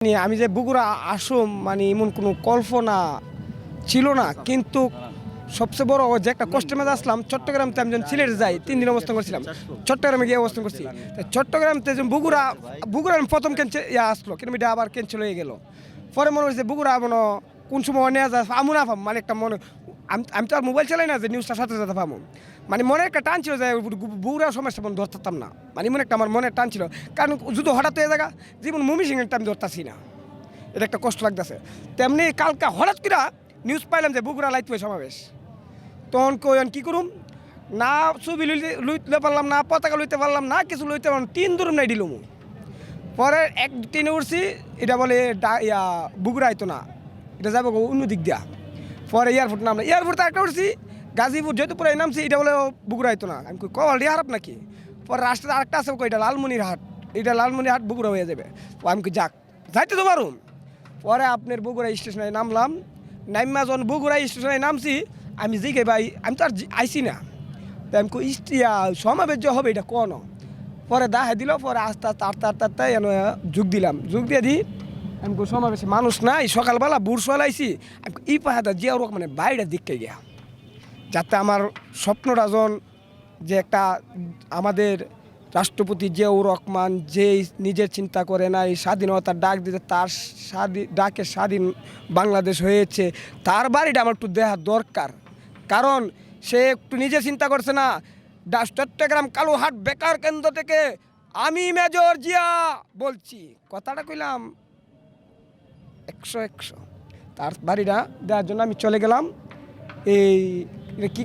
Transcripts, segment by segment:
আমি যে বগুড়া আসুম মানে এমন কোনো কল্পনা ছিল না, কিন্তু সবচেয়ে বড় যে একটা কষ্টের মাঝে আসলাম চট্টগ্রাম থেকে আমি যখন সিলেট যাই 3 দিন অবস্থান করছিলাম, চট্টগ্রামে গিয়ে অবস্থান করছি। চট্টগ্রাম থেকে বগুড়া আমি প্রথম আসলো কিন্তু এটা আবার ক্যান্সেল হয়ে গেল। পরে মনে হচ্ছে বগুড়া মনে কোন সময় নেওয়া যায় আমু না পাম, মানে একটা মনে আমি তো আর মোবাইল চালাই না যে নিউজটা সাথে সাথে পাবো, মানে মনে একটা টান ছিল যে বগুড়া সমস্যা মনে ধরতাম না, মানে মনে একটা আমার মনের টান ছিল। কারণ যদি হঠাৎ হয়ে জায়গা যেমন মমি সিংয়েরটা আমি ধরতাছি না, এটা একটা কষ্ট লাগতেছে। তেমনি কালকে হঠাৎ করে নিউজ পাইলাম যে বগুড়া লাইতে সমাবেশ, তখন কী করুম, না ছবি লইতে পারলাম না, পতাকা লইতে পারলাম না, কিছু লইতে পারলাম, 3 দূরম নাই দিলুম। পরে 1-3 উঠছি, এটা বলে বগুড়া আইতো না, এটা যাবো অন্য দিক দিয়া। পরে এয়ারপোর্ট নামলাম, এয়ারপোর্টে একটা উঠছি গাজীপুর যেহেতু পুরো নামছি, এটা বলে বগুড়া আইতো না। আমি কল হারাপ নাকি? পরে রাস্তাতে আরেকটা আছে, এটা লালমনিরহাট, এটা লালমনিরহাট বগুড়া হয়ে যাবে। আমি যাক যাইতে তো পারুম। পরে আপনার বগুড়া স্টেশনে নামলাম, নাইমা যখন বগুড়া স্টেশনে নামছি, আমি জিগে ভাই আমি তো আর আইসি না, তাই আমি সমাবেশ যে হবে এটা কোন। পরে দেখা দিল, পরে আস্তে আস্তে আস্তে যোগ দিলাম, যোগ দিয়ে দিই আমি সমাবেশে মানুষ নাই, সকালবেলা বুড় চলাইছি আমি ই পাহাড়া যে ওরকম মানে বাইরের দিককে গিয়া, যাতে আমার স্বপ্নরাজন যে একটা আমাদের রাষ্ট্রপতি জিয়াউর রহমান যে নিজের চিন্তা করে নাই, স্বাধীনতার ডাক দিতে তার ডাকে স্বাধীন বাংলাদেশ হয়েছে, তার বাড়িটা আমার একটু দেখা দরকার। কারণ সে একটু নিজে চিন্তা করছে না। চট্টগ্রাম কালুহাট বেকার কেন্দ্র থেকে আমি মেজর জিয়া বলছি, কথাটা কইলাম 100 তার বাড়িটা দেওয়ার জন্য আমি চলে গেলাম এই কি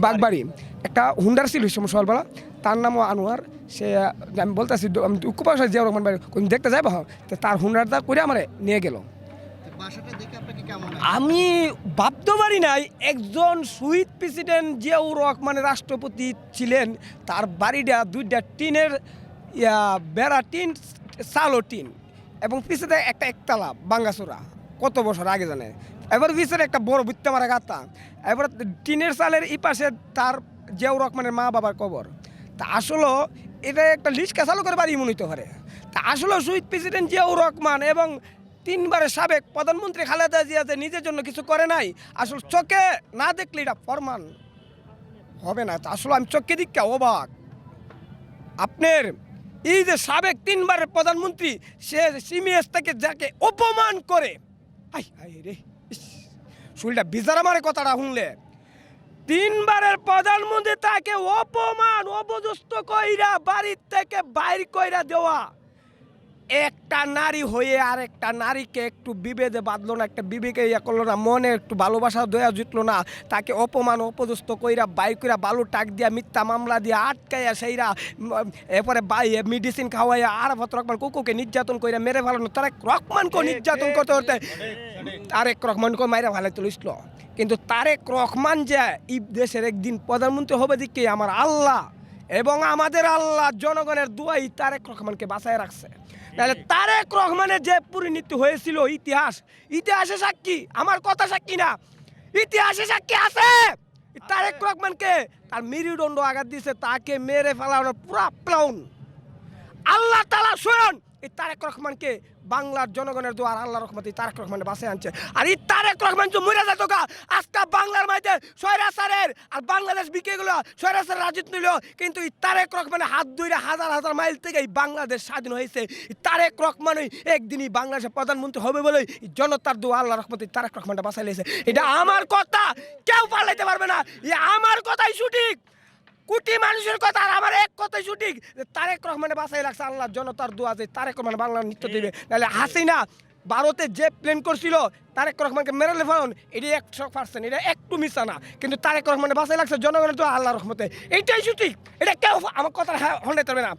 বাগবাড়ি। একটা হুন্ডার ছিল সকালবেলা, তার নামও আনোয়ার। সে আমি বলতেছি আমি উকুপাশা জিয়া রহমান বাড়ি দেখতে যাই তো তার হুন্ডারটা করে আমার নিয়ে গেল। আমি ভাবতে পারি নাই একজন শহীদ প্রেসিডেন্ট জিয়াউর রহমানের রাষ্ট্রপতি ছিলেন, তার বাড়িটা 2টা টিনের বেড়া টিন, চালো টিন, এবং পিছনে একটা একতলা বাঙ্গাচোরা, কত বছর আগে জানে। এবার পিছনে একটা বড় বুত্তা মারা গাতা, এবার টিনের চালের এই পাশে তার জিয়াউর রহমানের মা বাবার কবর। তা আসলে এটা একটা লিস্টকা চালু করে বাড়ি মনে হতে পারে। তা আসলে শহীদ প্রেসিডেন্ট জিয়াউর রহমান এবং 3 বারের সাবেক প্রধানমন্ত্রী খালেদা জিয়া যে নিজের জন্য কিছু করে নাই, আসলে চোখে না দেখলে এটা প্রমাণ হবে না। আসলে আমি চোখে দিকে অবাক। আপনার এই যে সাবেক 3 বারের প্রধানমন্ত্রী, সে সিমিএস থেকে যাকে অপমান করে, হাই হাই রে, শরীরটা বিজারা মারে কথাটা শুনলে। 3 বারের প্রধানমন্ত্রী তাকে অপমান অপদস্থ কইরা বাড়ির থেকে বাইর কইরা দেওয়া, একটা নারী হয়ে আর একটা নারীকে একটু বিভেদে বাঁধলো না, একটা বিবেকে ইয়া করলো না, মনে একটু ভালোবাসা দয়া জুটলো না, তাকে অপমান অপদস্থ কইরা বাই কইরা বালু টাক দিয়া মিথ্যা মামলা দিয়ে আটকাইয়া সেইরা, এরপরে মেডিসিন খাওয়াইয়া আর রহমান কুকুকে নির্যাতন কইরা মেরে ফেলানো, তারেক রহমানকে নির্যাতন করতে করতে তারেক রহমানকে মাইরা ফেলাইতে লইছিল। কিন্তু তারেক রহমান যে এই দেশের একদিন প্রধানমন্ত্রী হবে দিকে আমার আল্লাহ এবং আমাদের আল্লাহ জনগণের দুয়াই তারেক রহমানকে বাঁচায় রাখছে। তাহলে তারেক রহমানের যে পরিণতি হয়েছিল, ইতিহাসে সাক্ষী, আমার কথা সাক্ষী না, ইতিহাসে সাক্ষী আছে। তারেক রহমানকে তার মেরুদণ্ড আঘাত দিয়েছে, তাকে মেরে ফেলানোর পুরা প্লাউন আল্লাহ তাআলা স্বয়ং এই তারেক রহমানকে বাংলার জনগণের দোয়ার আল্লাহ রহমতে তারেক রহমানের বাসায় আনছে। আর এই তারেক রহমান যে মরে যেত গা, আজকে বাংলার মাঝে স্বৈরাচারের আর বাংলাদেশ বিকে গেল, স্বৈরাচারের রাজত্ব নিল, কিন্তু এই তারেক রহমানের হাত ধরে হাজার হাজার মাইল থেকে এই বাংলাদেশ স্বাধীন হয়েছে। তারেক রহমানই একদিনই বাংলাদেশের প্রধানমন্ত্রী হবে বলে জনতার দোয়া আল্লাহ রহমতে তারেক রহমানটা বাসায় লেগেছে। এটা আমার কথা, কেউ পাল্টাইতে পারবে না, আমার কথাই সঠিক। কোটি মানুষের কথা আর আমার এক কথাই সঠিক, তারেক রহমানের বাসায় লাগছে আল্লাহ জনতার দোয়া যে তারেক রহমান বাংলার নৃত্য দেবে। নাহলে হাসিনা ভারতে যে প্ল্যান করছিল তারেক রহমানকে মেরে ফেলান, এটা 100%, এটা একটু মিশা না, কিন্তু তারেক রহমানের বাসায় লাগছে জনগণের দোয়া আল্লাহ রহমতে, এইটাই সঠিক। এটা কেউ আমার কথা হন্ডাইতে পারবে না।